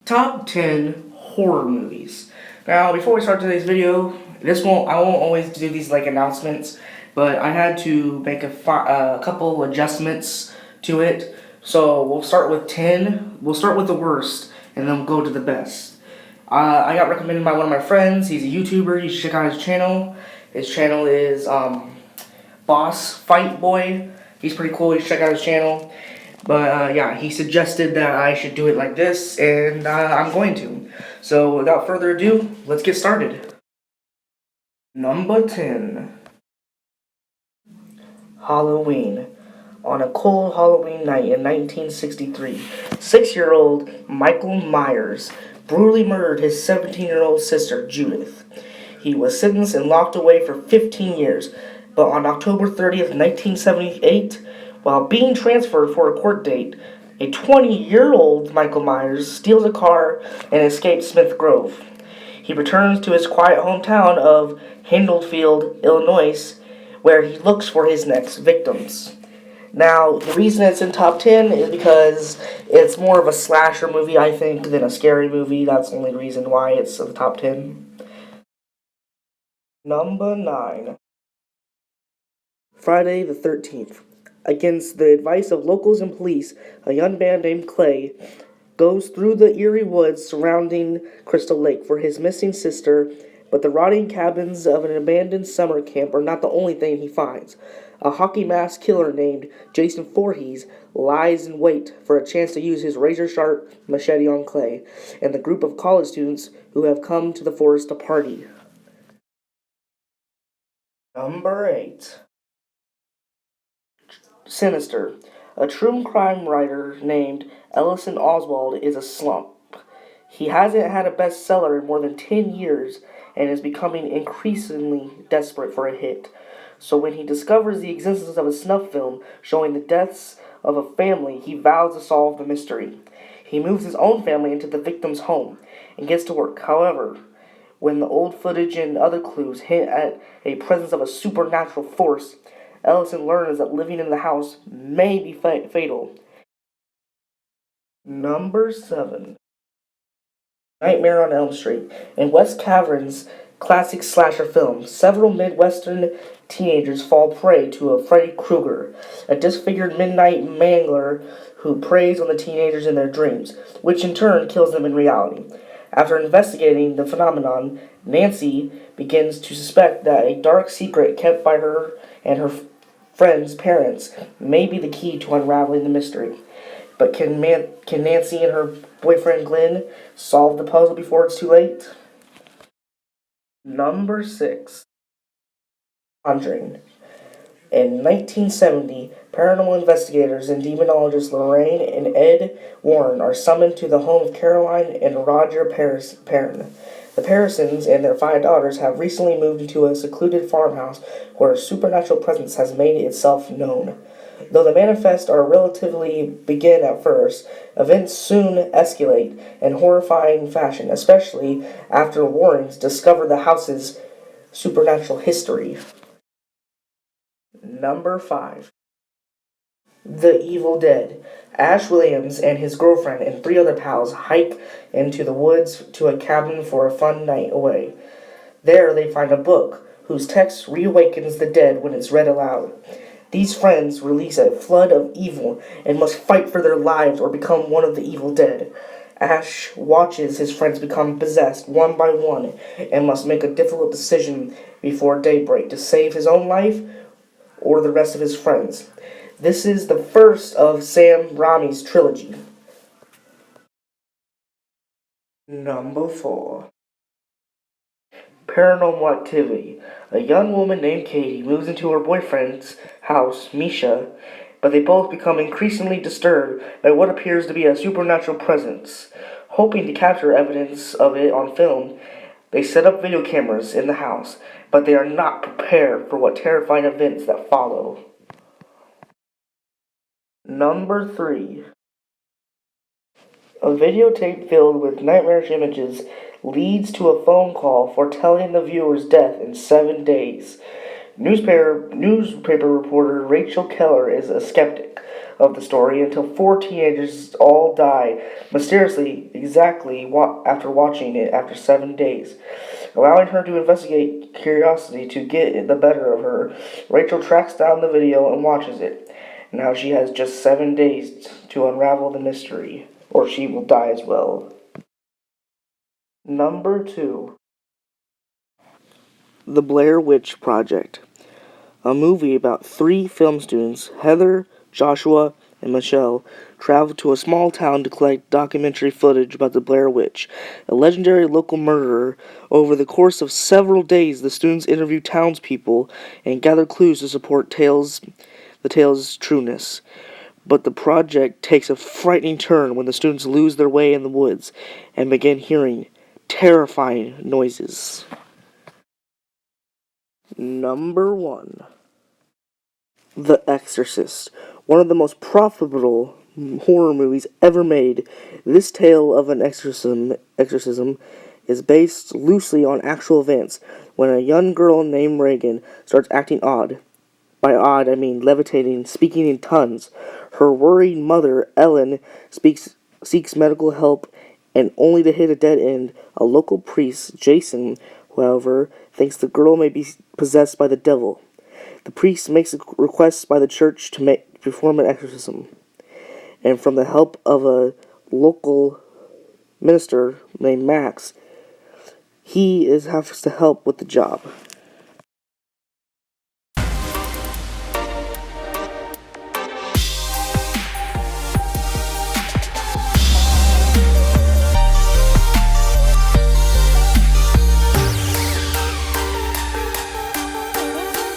Top 10 horror movies. Now, before we start today's video, I won't always do these like announcements, but I had to make a couple adjustments to it. So we'll start with 10. We'll start with the worst, and then we'll go to the best. I got recommended by one of my friends. He's a YouTuber. You should check out his channel. His channel is Boss Fight Boy. He's pretty cool. You should check out his channel. But yeah, he suggested that I should do it like this, and I'm going to. So without further ado, let's get started. Number 10. Halloween. On a cold Halloween night in 1963, 6-year-old Michael Myers brutally murdered his 17-year-old sister, Judith. He was sentenced and locked away for 15 years, but on October 30th, 1978, while being transferred for a court date, a 20-year-old Michael Myers steals a car and escapes Smith Grove. He returns to his quiet hometown of Haddonfield, Illinois, where he looks for his next victims. Now, the reason it's in top 10 is because it's more of a slasher movie, I think, than a scary movie. That's the only reason why it's in the top 10. Number 9. Friday the 13th. Against the advice of locals and police, a young man named Clay goes through the eerie woods surrounding Crystal Lake for his missing sister, but the rotting cabins of an abandoned summer camp are not the only thing he finds. A hockey mask killer named Jason Voorhees lies in wait for a chance to use his razor-sharp machete on Clay and the group of college students who have come to the forest to party. Number 8. Sinister. A true crime writer named Ellison Oswald is a slump. He hasn't had a bestseller in more than 10 years and is becoming increasingly desperate for a hit. So when he discovers the existence of a snuff film showing the deaths of a family, he vows to solve the mystery. He moves his own family into the victim's home and gets to work. However, when the old footage and other clues hint at a presence of a supernatural force, Ellison learns that living in the house may be fatal. Number 7. Nightmare on Elm Street. In Wes Craven's classic slasher film, several Midwestern teenagers fall prey to a Freddy Krueger, a disfigured midnight mangler who preys on the teenagers in their dreams, which in turn kills them in reality. After investigating the phenomenon, Nancy begins to suspect that a dark secret kept by her and her friends' parents may be the key to unraveling the mystery. But can Nancy and her boyfriend Glenn solve the puzzle before it's too late? Number 6. Conjuring. In 1970, paranormal investigators and demonologists Lorraine and Ed Warren are summoned to the home of Caroline and Roger Perrin. The Parisons and their 5 daughters have recently moved into a secluded farmhouse where a supernatural presence has made itself known. Though the manifests are relatively begin at first, events soon escalate in horrifying fashion, especially after the Warrens discover the house's supernatural history. Number 5. The Evil Dead. Ash Williams and his girlfriend and 3 other pals hike into the woods to a cabin for a fun night away. There they find a book whose text reawakens the dead when it's read aloud. These friends release a flood of evil and must fight for their lives or become one of the evil dead. Ash watches his friends become possessed one by one and must make a difficult decision before daybreak to save his own life or the rest of his friends. This is the first of Sam Raimi's trilogy. Number 4. Paranormal Activity. A young woman named Katie moves into her boyfriend's house, Misha, but they both become increasingly disturbed by what appears to be a supernatural presence. Hoping to capture evidence of it on film, they set up video cameras in the house, but they are not prepared for what terrifying events that follow. Number 3. A videotape filled with nightmarish images leads to a phone call foretelling the viewer's death in 7 days. Newspaper reporter Rachel Keller is a skeptic, of the story until four teenagers all die mysteriously exactly after watching it after 7 days. Allowing her to investigate curiosity to get the better of her, Rachel tracks down the video and watches it. Now she has just 7 days to unravel the mystery, or she will die as well. Number 2. The Blair Witch Project. A movie about three film students, Heather, Joshua, and Michelle, travel to a small town to collect documentary footage about the Blair Witch, a legendary local murderer. Over the course of several days, the students interview townspeople and gather clues to support the tale's trueness. But the project takes a frightening turn when the students lose their way in the woods and begin hearing terrifying noises. Number 1. The Exorcist, one of the most profitable horror movies ever made. This tale of an exorcism is based loosely on actual events when a young girl named Regan starts acting odd. By odd, I mean levitating, speaking in tongues. Her worried mother, Ellen, seeks medical help, and only to hit a dead end. A local priest, Jason, however, thinks the girl may be possessed by the devil. The priest makes a request by the church to perform an exorcism, and from the help of a local minister named Max, he has to help with the job.